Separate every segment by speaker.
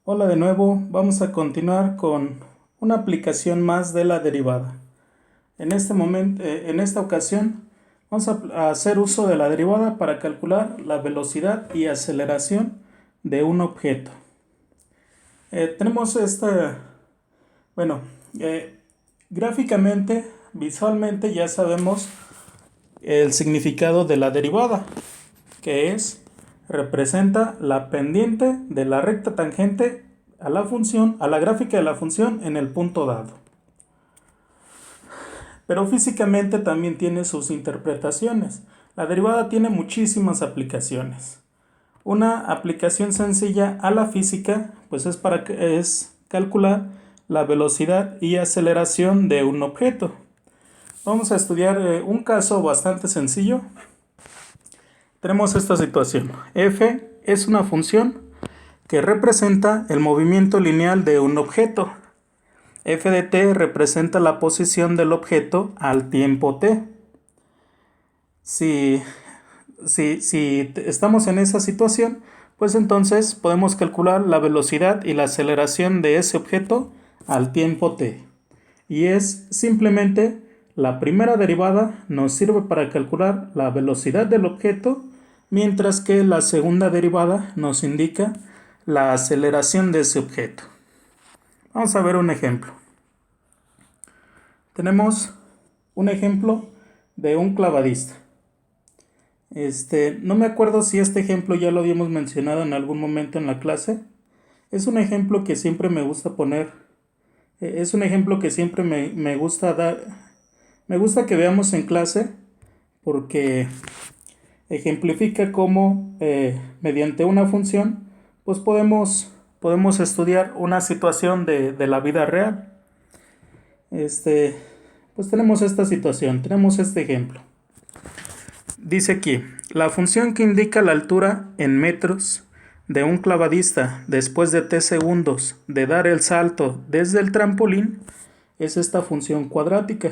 Speaker 1: Hola de nuevo, vamos a continuar con una aplicación más de la derivada. En esta ocasión, vamos a hacer uso de la derivada para calcular la velocidad y aceleración de un objeto. Tenemos bueno, eh, gráficamente, visualmente ya sabemos el significado de la derivada, que representa la pendiente de la recta tangente a la gráfica de la función en el punto dado. Pero físicamente también tiene sus interpretaciones. La derivada tiene muchísimas aplicaciones. Una aplicación sencilla a la física, pues es calcular la velocidad y aceleración de un objeto. Vamos a estudiar un caso bastante sencillo. Tenemos esta situación. F es una función que representa el movimiento lineal de un objeto. F de t representa la posición del objeto al tiempo t. Si estamos en esa situación, pues entonces podemos calcular la velocidad y la aceleración de ese objeto al tiempo t. Y es simplemente la primera derivada nos sirve para calcular la velocidad del objeto, mientras que la segunda derivada nos indica la aceleración de ese objeto. Vamos a ver un ejemplo. Tenemos un ejemplo de un clavadista. No me acuerdo si este ejemplo ya lo habíamos mencionado en algún momento en la clase. Es un ejemplo que siempre me gusta poner. Es un ejemplo que siempre me gusta dar. Me gusta que veamos en clase porque ejemplifica cómo mediante una función pues podemos estudiar una situación de la vida real. Pues tenemos esta situación, tenemos este ejemplo. Dice aquí, la función que indica la altura en metros de un clavadista después de t segundos de dar el salto desde el trampolín es esta función cuadrática.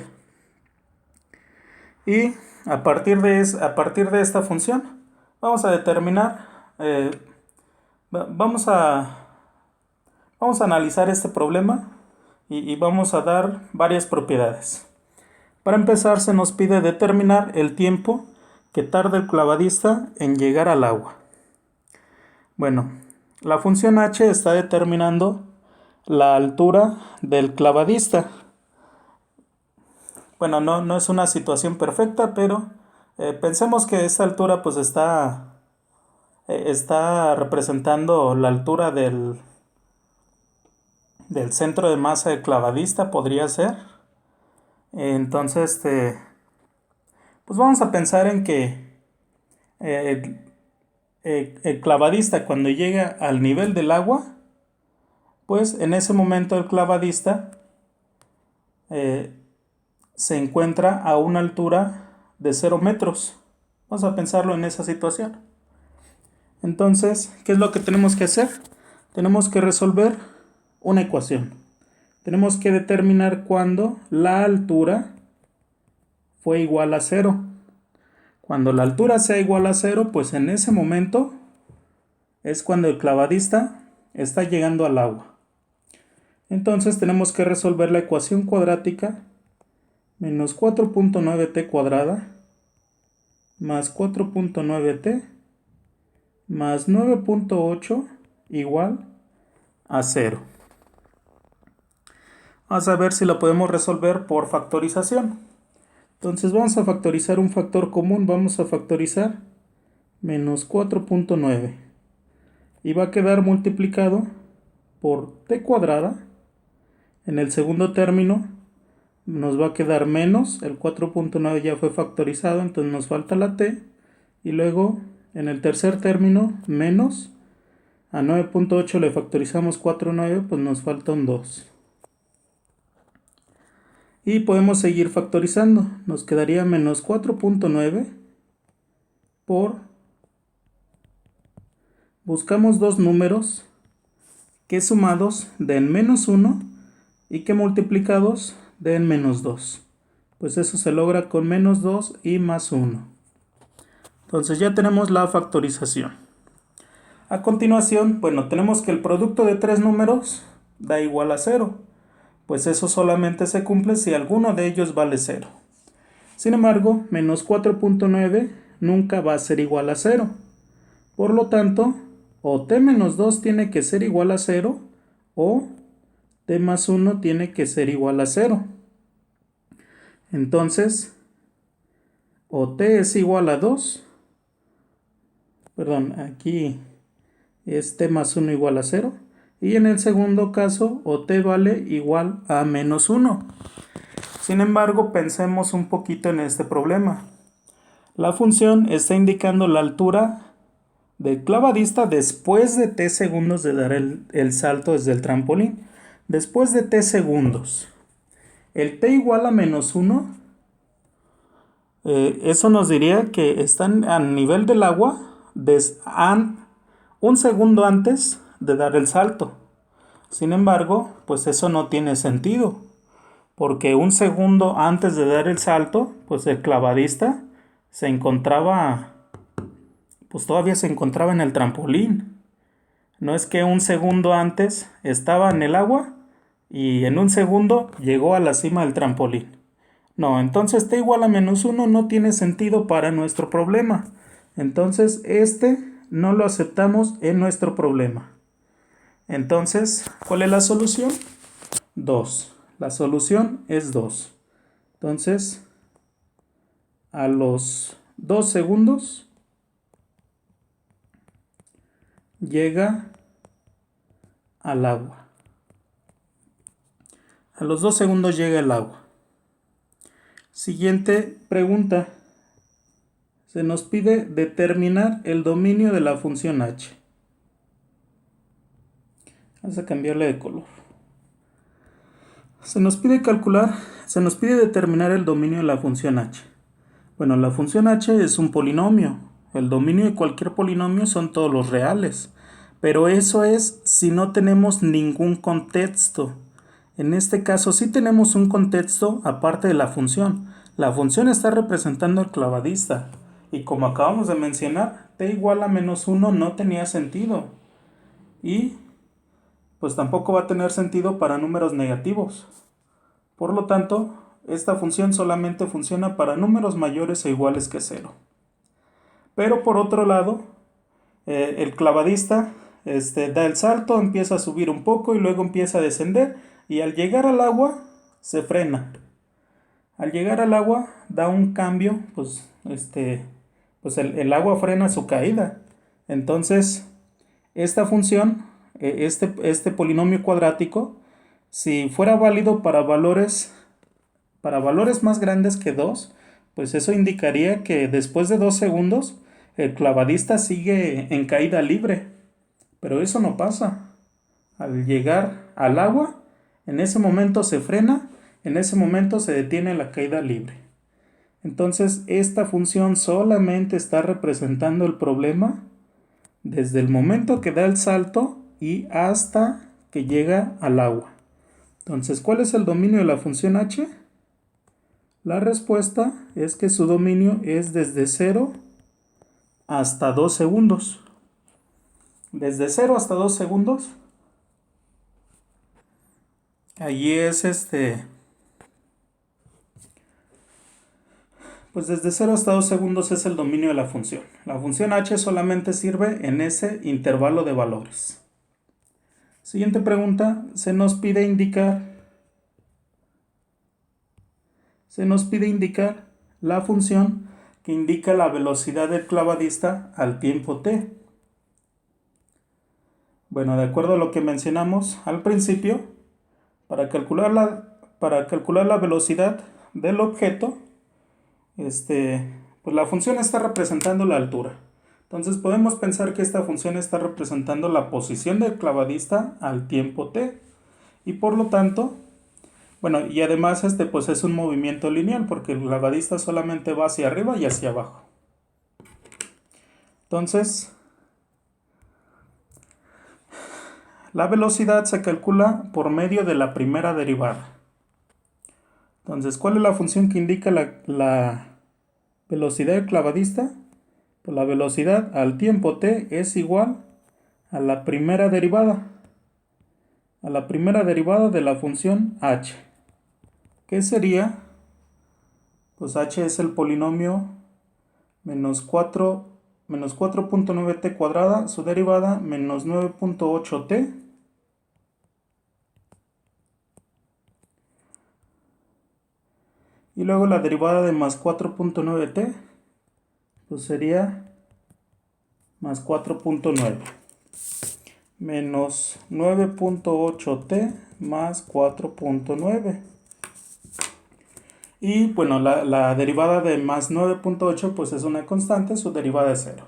Speaker 1: Y a partir de esta función vamos a determinar, vamos a analizar este problema y vamos a dar varias propiedades. Para empezar, se nos pide determinar el tiempo que tarda el clavadista en llegar al agua. Bueno, la función h está determinando la altura del clavadista. Bueno, no es una situación perfecta, pero pensemos que esta altura pues está representando la altura del centro de masa del clavadista, podría ser. Entonces, pues vamos a pensar en que el clavadista cuando llega al nivel del agua, pues en ese momento el clavadista se encuentra a una altura de 0 metros. Vamos a pensarlo en esa situación. Entonces, ¿qué es lo que tenemos que hacer? Tenemos que resolver una ecuación. Tenemos que determinar cuándo la altura fue igual a 0. Cuando la altura sea igual a 0, pues en ese momento es cuando el clavadista está llegando al agua. Entonces tenemos que resolver la ecuación cuadrática menos 4.9t cuadrada más 4.9t más 9.8 igual a 0. Vamos a ver si lo podemos resolver por factorización. Entonces vamos a factorizar un factor común. Vamos a factorizar menos 4.9 y va a quedar multiplicado por t cuadrada. En el segundo término nos va a quedar menos, el 4.9 ya fue factorizado, entonces nos falta la t, y luego en el tercer término menos, a 9.8 le factorizamos 4.9, pues nos falta un 2. Y podemos seguir factorizando, nos quedaría menos 4.9 por, buscamos dos números que sumados den menos 1 y que multiplicados den menos 2. Pues eso se logra con menos 2 y más 1. Entonces ya tenemos la factorización. A continuación, bueno, tenemos que el producto de tres números da igual a 0. Pues eso solamente se cumple si alguno de ellos vale 0. Sin embargo, menos 4.9 nunca va a ser igual a 0. Por lo tanto, o t menos 2 tiene que ser igual a 0 o t más 1 tiene que ser igual a 0. Entonces, o t es igual a 2. Perdón, aquí es t más 1 igual a 0. Y en el segundo caso, o t vale igual a menos 1. Sin embargo, pensemos un poquito en este problema. La función está indicando la altura del clavadista después de t segundos de dar el salto desde el trampolín. Después de t segundos. El t igual a menos 1, eso nos diría que están a nivel del agua un segundo antes de dar el salto. Sin embargo, pues eso no tiene sentido, porque un segundo antes de dar el salto, pues el clavadista se encontraba, pues todavía se encontraba en el trampolín. No es que un segundo antes estaba en el agua y en un segundo llegó a la cima del trampolín. No, entonces t igual a menos 1 no tiene sentido para nuestro problema. Entonces este no lo aceptamos en nuestro problema. Entonces, ¿cuál es la solución? 2. La solución es 2. Entonces, a los 2 segundos llega al agua. A los 2 segundos llega el agua. Siguiente pregunta. Se nos pide determinar el dominio de la función h. Vamos a cambiarle de color. Se nos pide determinar el dominio de la función h. Bueno, la función h es un polinomio. El dominio de cualquier polinomio son todos los reales. Pero eso es si no tenemos ningún contexto. En este caso sí tenemos un contexto aparte de la función. La función está representando al clavadista. Y como acabamos de mencionar, t igual a menos 1 no tenía sentido. Y pues tampoco va a tener sentido para números negativos. Por lo tanto, esta función solamente funciona para números mayores o iguales que 0. Pero por otro lado, el clavadista da el salto, empieza a subir un poco y luego empieza a descender. Y al llegar al agua, se frena. Al llegar al agua, da un cambio, pues el agua frena su caída. Entonces, esta función, este polinomio cuadrático, si fuera válido para valores más grandes que 2, pues eso indicaría que después de 2 segundos el clavadista sigue en caída libre. Pero eso no pasa. Al llegar al agua, en ese momento se frena, en ese momento se detiene la caída libre. Entonces, esta función solamente está representando el problema desde el momento que da el salto y hasta que llega al agua. Entonces, ¿cuál es el dominio de la función h? La respuesta es que su dominio es desde 0 hasta 2 segundos. Desde 0 hasta 2 segundos. Allí es pues desde 0 hasta 2 segundos es el dominio de la función. La función h solamente sirve en ese intervalo de valores. Siguiente pregunta, se nos pide indicar la función que indica la velocidad del clavadista al tiempo t. Bueno, de acuerdo a lo que mencionamos al principio, para calcular la velocidad del objeto, pues la función está representando la altura. Entonces podemos pensar que esta función está representando la posición del clavadista al tiempo t. Y por lo tanto, bueno, y además pues es un movimiento lineal porque el clavadista solamente va hacia arriba y hacia abajo. Entonces, la velocidad se calcula por medio de la primera derivada. Entonces, ¿cuál es la función que indica la velocidad del clavadista? Pues la velocidad al tiempo t es igual a la primera derivada. A la primera derivada de la función h. ¿Qué sería? Pues h es el polinomio menos 4.9t cuadrada, su derivada menos 9.8t. Y luego la derivada de más 4.9t, pues sería más 4.9 menos 9.8t más 4.9. Y bueno, la derivada de más 9.8 pues es una constante, su derivada es 0.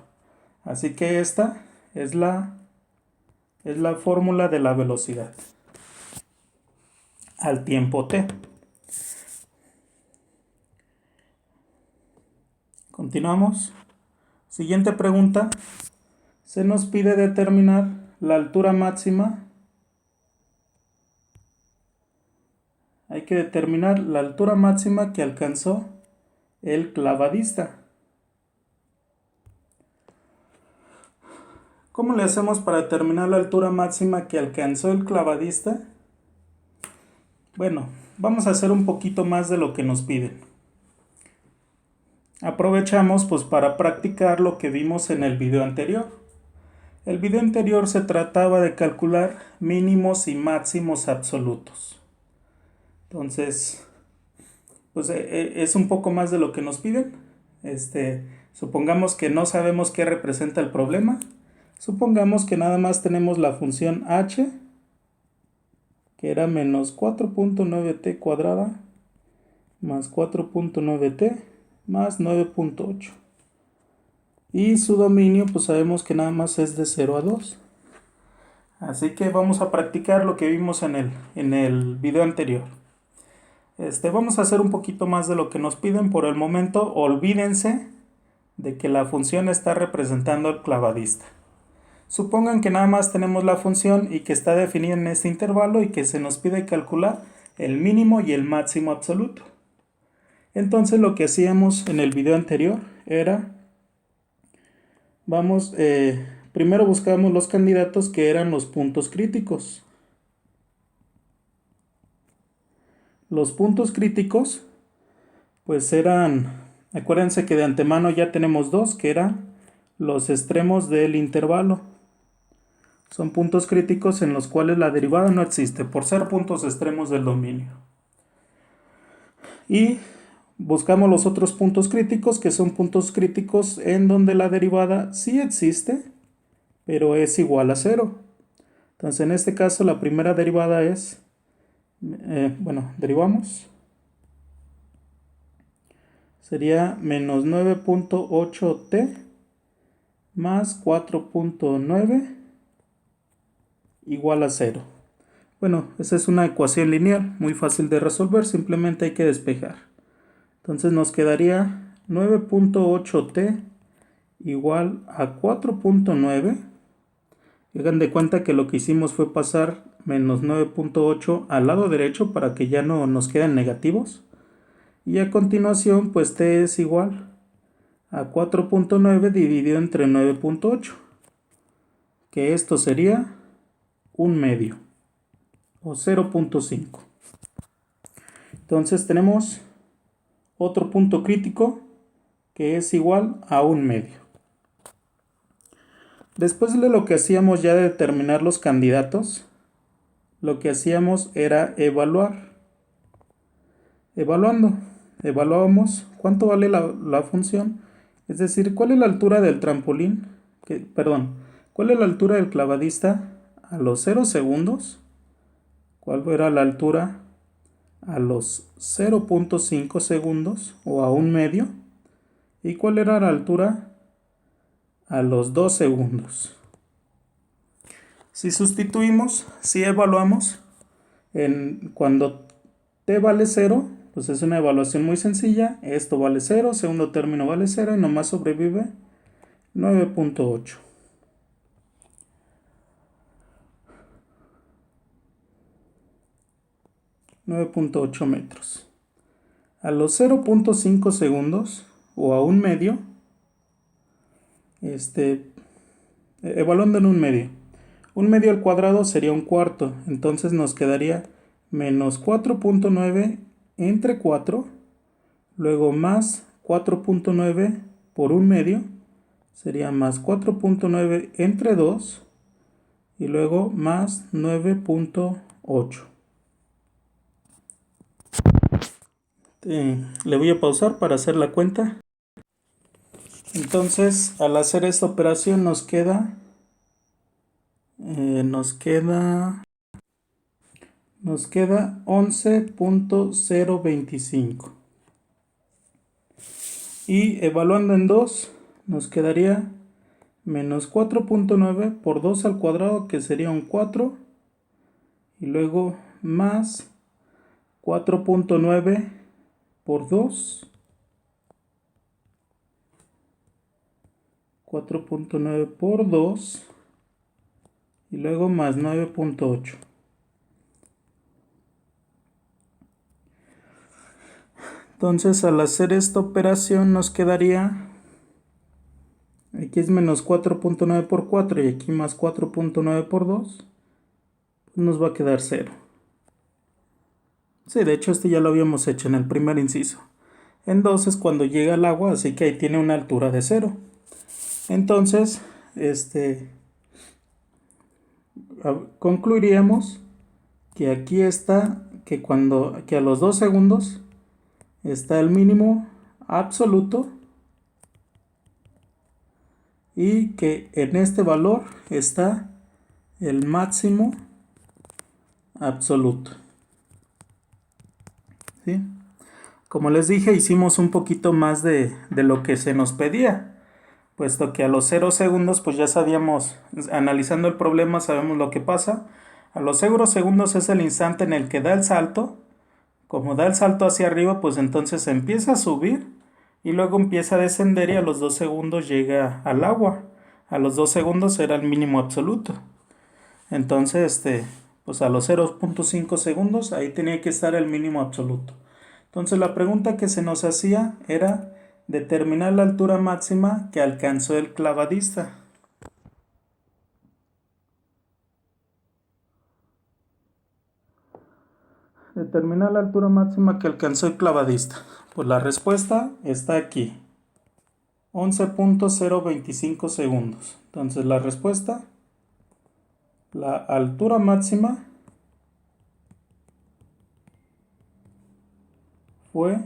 Speaker 1: Así que esta es la fórmula de la velocidad al tiempo t. Continuamos. Siguiente pregunta. Se nos pide determinar la altura máxima. Hay que determinar la altura máxima que alcanzó el clavadista. ¿Cómo le hacemos para determinar la altura máxima que alcanzó el clavadista? Bueno, vamos a hacer un poquito más de lo que nos piden. Aprovechamos pues para practicar lo que vimos en el video anterior. El video anterior se trataba de calcular mínimos y máximos absolutos. Entonces, pues es un poco más de lo que nos piden. Supongamos que no sabemos qué representa el problema. Supongamos que nada más tenemos la función h, que era menos 4.9t cuadrada más 4.9t más 9.8. Y su dominio, pues sabemos que nada más es de 0 a 2. Así que vamos a practicar lo que vimos en el video anterior. Vamos a hacer un poquito más de lo que nos piden. Por el momento, olvídense de que la función está representando al clavadista. Supongan que nada más tenemos la función y que está definida en este intervalo y que se nos pide calcular el mínimo y el máximo absoluto. Entonces lo que hacíamos en el video anterior era, primero buscábamos los candidatos que eran los puntos críticos. Los puntos críticos, pues eran, acuérdense que de antemano ya tenemos dos, que eran los extremos del intervalo. Son puntos críticos en los cuales la derivada no existe, por ser puntos extremos del dominio. Y buscamos los otros puntos críticos, que son puntos críticos en donde la derivada sí existe, pero es igual a 0. Entonces en este caso la primera derivada es, derivamos, sería menos 9.8t más 4.9 igual a 0. Bueno, esa es una ecuación lineal, muy fácil de resolver, simplemente hay que despejar. Entonces nos quedaría 9.8t igual a 4.9. Hagan de cuenta que lo que hicimos fue pasar menos 9.8 al lado derecho para que ya no nos queden negativos. Y a continuación, pues t es igual a 4.9 dividido entre 9.8, que esto sería 1/2 o 0.5. Entonces tenemos otro punto crítico que es igual a 1/2. Después de lo que hacíamos ya de determinar los candidatos, lo que hacíamos era evaluar. Evaluábamos cuánto vale la función, es decir, cuál es la altura del trampolín, cuál es la altura del clavadista a los 0 segundos, cuál era la altura a los 0.5 segundos o a 1/2 y cuál era la altura a los 2 segundos. Si sustituimos, si evaluamos, cuando t vale 0, pues es una evaluación muy sencilla. Esto vale 0, segundo término vale 0 y nomás sobrevive 9.8. metros. A los 0.5 segundos o a 1/2, evaluando en 1/2, Un medio al cuadrado sería un cuarto, entonces nos quedaría menos 4.9 entre 4, luego más 4.9 por un medio, sería más 4.9 entre 2, y luego más 9.8. Le voy a pausar para hacer la cuenta. Entonces, al hacer esta operación nos queda 11.025. Y evaluando en 2, nos quedaría menos 4.9 por 2 al cuadrado, que sería un 4. Y luego más 4.9 por 2. 4.9 por 2. Y luego más 9.8. Entonces, al hacer esta operación nos quedaría, aquí es menos 4.9 por 4 y aquí más 4.9 por 2, pues nos va a quedar 0. Sí, de hecho este ya lo habíamos hecho en el primer inciso. En 2 es cuando llega el agua, así que ahí tiene una altura de 0. Entonces, concluiríamos que aquí está, que a los 2 segundos está el mínimo absoluto y que en este valor está el máximo absoluto. ¿Sí? Como les dije, hicimos un poquito más de lo que se nos pedía, puesto que a los 0 segundos pues ya sabíamos, analizando el problema sabemos lo que pasa. A los 0 segundos es el instante en el que da el salto. Como da el salto hacia arriba, pues entonces empieza a subir y luego empieza a descender y a los 2 segundos llega al agua. A los 2 segundos era el mínimo absoluto. Entonces, pues a los 0.5 segundos ahí tenía que estar el mínimo absoluto. Entonces la pregunta que se nos hacía era determinar la altura máxima que alcanzó el clavadista. Determinar la altura máxima que alcanzó el clavadista. Pues la respuesta está aquí. 11.025 segundos. Entonces la respuesta, la altura máxima fue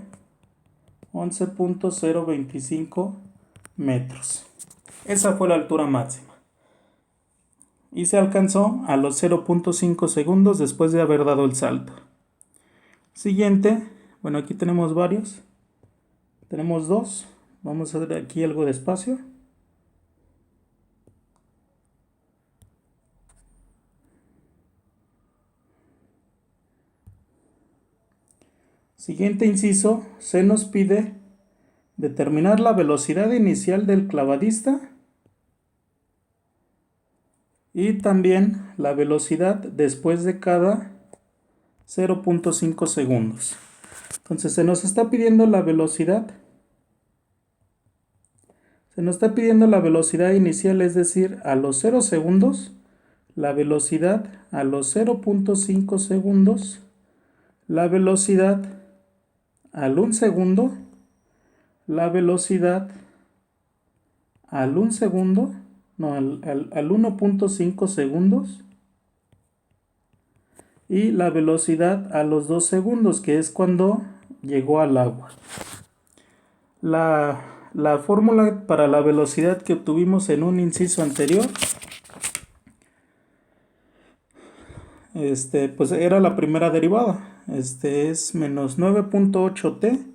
Speaker 1: 11.025 metros. Esa fue la altura máxima. Y se alcanzó a los 0.5 segundos después de haber dado el salto. Siguiente, bueno, aquí tenemos varios. Tenemos dos. Vamos a hacer aquí algo de espacio. Siguiente inciso, se nos pide determinar la velocidad inicial del clavadista y también la velocidad después de cada 0.5 segundos. Entonces se nos está pidiendo la velocidad. Se nos está pidiendo la velocidad inicial, es decir, a los 0 segundos, la velocidad a los 0.5 segundos, la velocidad al 1 segundo, la velocidad al 1 segundo, no, al 1.5 segundos y la velocidad a los 2 segundos, que es cuando llegó al agua. La fórmula para la velocidad que obtuvimos en un inciso anterior, pues era la primera derivada. Es menos 9.8t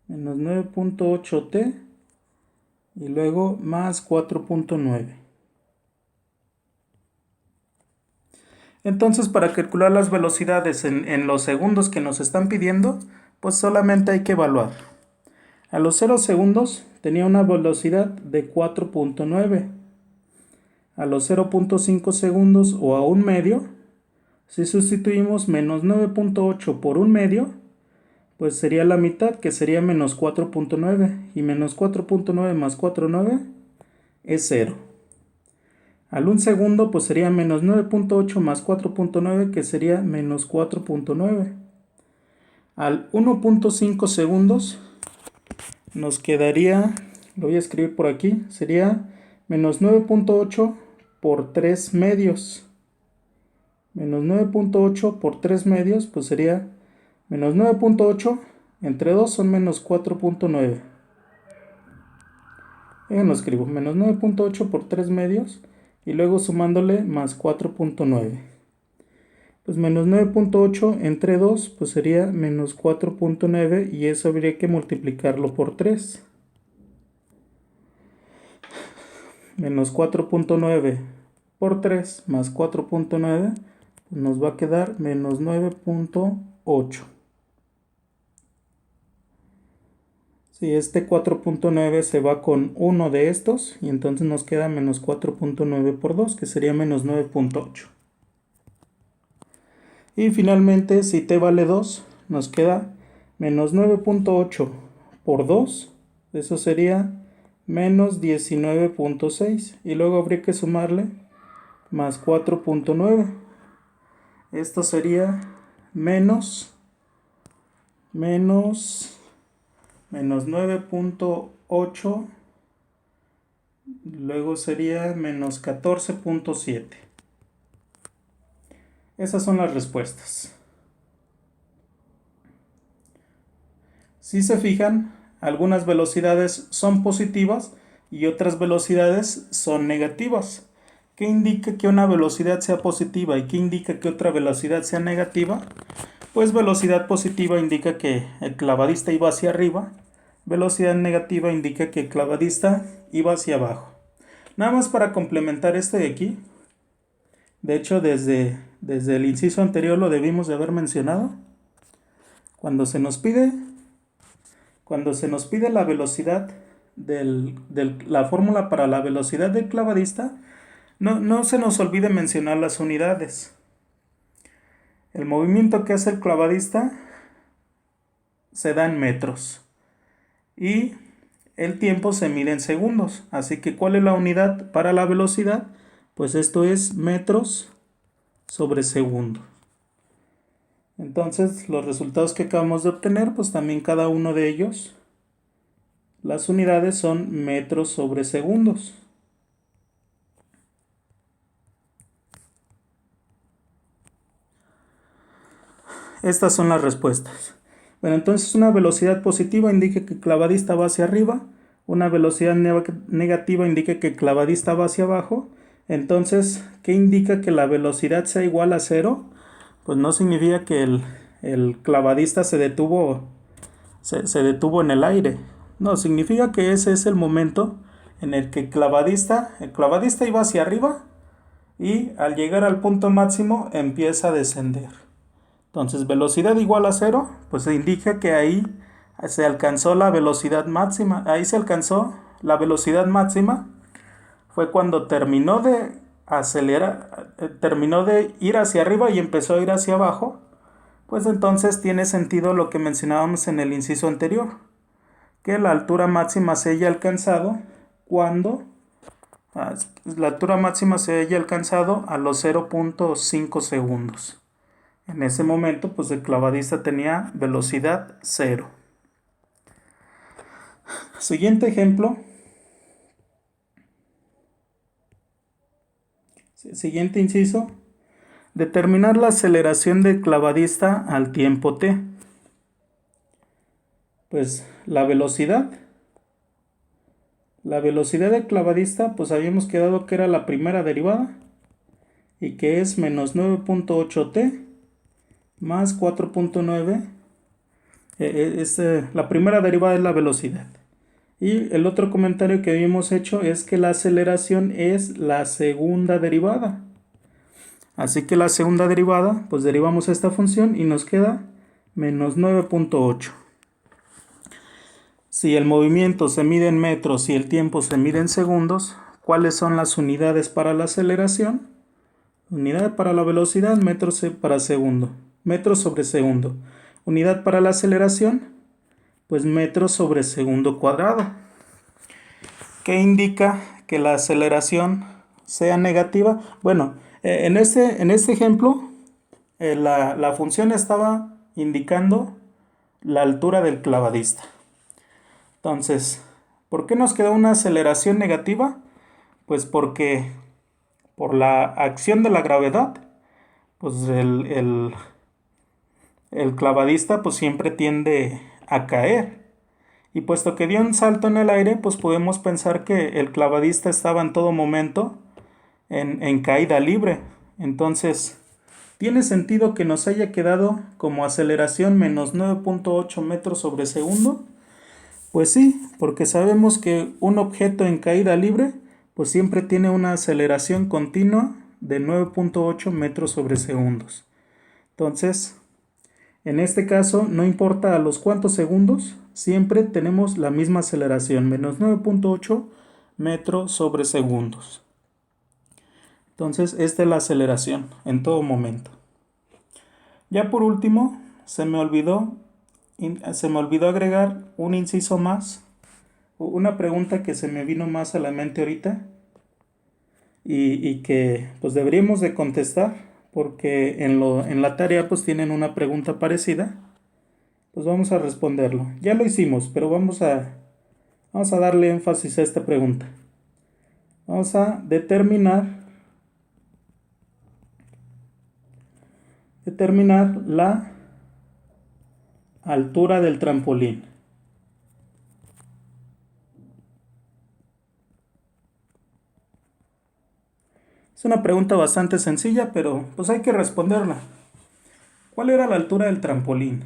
Speaker 1: menos 9.8t y luego más 4.9. Entonces, para calcular las velocidades en los segundos que nos están pidiendo, pues solamente hay que evaluar. A los 0 segundos tenía una velocidad de 4.9. A los 0.5 segundos o a un medio, si sustituimos menos 9.8 por un medio, pues sería la mitad, que sería menos 4.9. Y menos 4.9 más 4.9 es 0. Al 1 segundo pues sería menos 9.8 más 4.9, que sería menos 4.9. Al 1.5 segundos nos quedaría, lo voy a escribir por aquí, sería menos 9.8 por 3 medios. Menos 9.8 por 3 medios pues sería menos 9.8 entre 2 son menos 4.9. Lo escribo, menos 9.8 por 3 medios y luego sumándole más 4.9. Pues menos 9.8 entre 2 pues sería menos 4.9, y eso habría que multiplicarlo por 3. Menos 4.9 por 3 más 4.9 pues nos va a quedar menos 9.8. Si este 4.9 se va con uno de estos, y entonces nos queda menos 4.9 por 2, que sería menos 9.8. Y finalmente, si t vale 2, nos queda menos 9.8 por 2, eso sería menos 19.6, y luego habría que sumarle más 4.9. Esto sería menos 9.8, luego sería menos 14.7. Esas son las respuestas. Si se fijan, algunas velocidades son positivas y otras velocidades son negativas. ¿Qué indica que una velocidad sea positiva y qué indica que otra velocidad sea negativa? Pues velocidad positiva indica que el clavadista iba hacia arriba, velocidad negativa indica que el clavadista iba hacia abajo. Nada más para complementar este de aquí, de hecho desde el inciso anterior lo debimos de haber mencionado. Cuando se nos pide la velocidad la fórmula para la velocidad del clavadista, no se nos olvide mencionar las unidades. El movimiento que hace el clavadista se da en metros y el tiempo se mide en segundos. Así que ¿cuál es la unidad para la velocidad? Pues esto es metros sobre segundo. Entonces los resultados que acabamos de obtener, pues también cada uno de ellos, las unidades son metros sobre segundos. Estas son las respuestas. Bueno, entonces una velocidad positiva indica que el clavadista va hacia arriba, una velocidad negativa indica que el clavadista va hacia abajo. Entonces, ¿qué indica que la velocidad sea igual a 0? Pues no significa que el clavadista se detuvo en el aire. No, significa que ese es el momento en el que el clavadista iba hacia arriba y al llegar al punto máximo empieza a descender. Entonces, velocidad igual a 0, pues se indica que ahí se alcanzó la velocidad máxima. Ahí se alcanzó la velocidad máxima. Fue cuando terminó de acelerar, terminó de ir hacia arriba y empezó a ir hacia abajo. Pues entonces tiene sentido lo que mencionábamos en el inciso anterior, que la altura máxima se haya alcanzado cuando la altura máxima se haya alcanzado a los 0.5 segundos. En ese momento, pues el clavadista tenía velocidad 0. Siguiente ejemplo. Siguiente inciso. Determinar la aceleración del clavadista al tiempo t. Pues la velocidad del clavadista, pues habíamos quedado que era la primera derivada y que es menos 9.8t más 4.9. La primera derivada es la velocidad. Y el otro comentario que habíamos hecho es que la aceleración es la segunda derivada. Así que la segunda derivada, pues derivamos esta función y nos queda menos 9.8. Si el movimiento se mide en metros y el tiempo se mide en segundos, ¿cuáles son las unidades para la aceleración? Unidad para la velocidad, metros sobre segundo. Unidad para la aceleración, pues metros sobre segundo cuadrado. ¿Qué indica que la aceleración sea negativa. Bueno, en este ejemplo, la función estaba indicando la altura del clavadista. Entonces, ¿por qué nos quedó una aceleración negativa? Pues porque por la acción de la gravedad, pues el clavadista pues siempre tiende a caer. Y puesto que dio un salto en el aire, pues podemos pensar que el clavadista estaba en todo momento en caída libre. Entonces, ¿tiene sentido que nos haya quedado como aceleración menos 9.8 metros sobre segundo? Pues sí, porque sabemos que un objeto en caída libre pues siempre tiene una aceleración continua de 9.8 metros sobre segundos. Entonces, en este caso, no importa a los cuántos segundos, siempre tenemos la misma aceleración, menos 9.8 metros sobre segundos. Entonces, esta es la aceleración en todo momento. Ya por último, se me olvidó agregar un inciso más, una pregunta que se me vino más a la mente ahorita y que pues deberíamos de contestar, porque en la tarea pues tienen una pregunta parecida. Pues vamos a responderlo. Ya lo hicimos, pero vamos a darle énfasis a esta pregunta. Vamos a determinar la altura del trampolín. Es una pregunta bastante sencilla, pero pues hay que responderla. ¿Cuál era la altura del trampolín?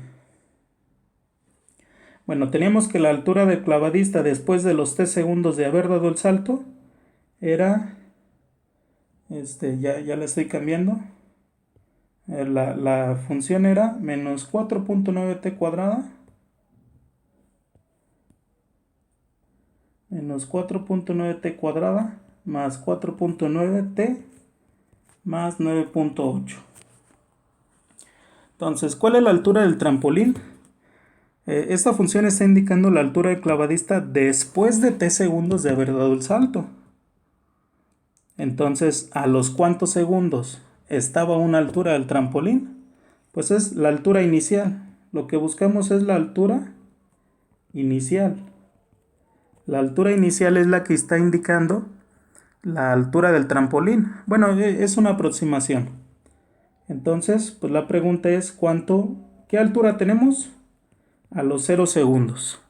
Speaker 1: Bueno, teníamos que la altura del clavadista después de los 3 segundos de haber dado el salto era, ya la estoy cambiando. La función era menos 4.9t cuadrada menos 4.9t cuadrada más 4.9t más 9.8. Entonces, ¿cuál es la altura del trampolín? Esta función está indicando la altura del clavadista después de t segundos de haber dado el salto. Entonces, ¿a los cuántos segundos estaba una altura del trampolín? Pues es la altura inicial. Lo que buscamos es la altura inicial. La altura inicial es la que está indicando la altura del trampolín. Bueno, es una aproximación. Entonces, pues la pregunta es ¿qué altura tenemos? A los 0 segundos.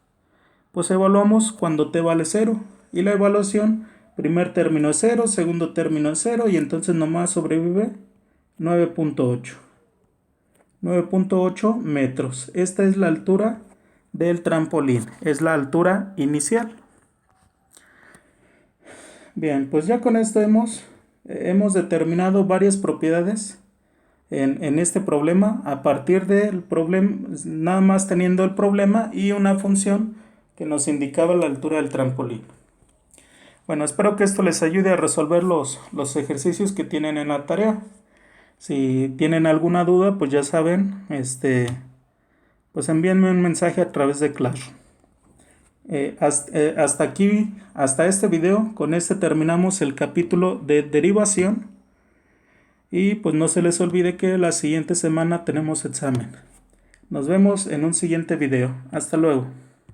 Speaker 1: Pues evaluamos cuando t vale 0. Y la evaluación, primer término es 0, segundo término es 0, y entonces nomás sobrevive 9.8. 9.8 metros. Esta es la altura del trampolín. Es la altura inicial. Bien, pues ya con esto hemos determinado varias propiedades en este problema a partir del problema, nada más teniendo el problema y una función que nos indicaba la altura del trampolín. Bueno, espero que esto les ayude a resolver los ejercicios que tienen en la tarea. Si tienen alguna duda, pues ya saben, pues envíenme un mensaje a través de Classroom. Hasta este video, con este terminamos el capítulo de derivación. Y pues no se les olvide que la siguiente semana tenemos examen. Nos vemos en un siguiente video. Hasta luego.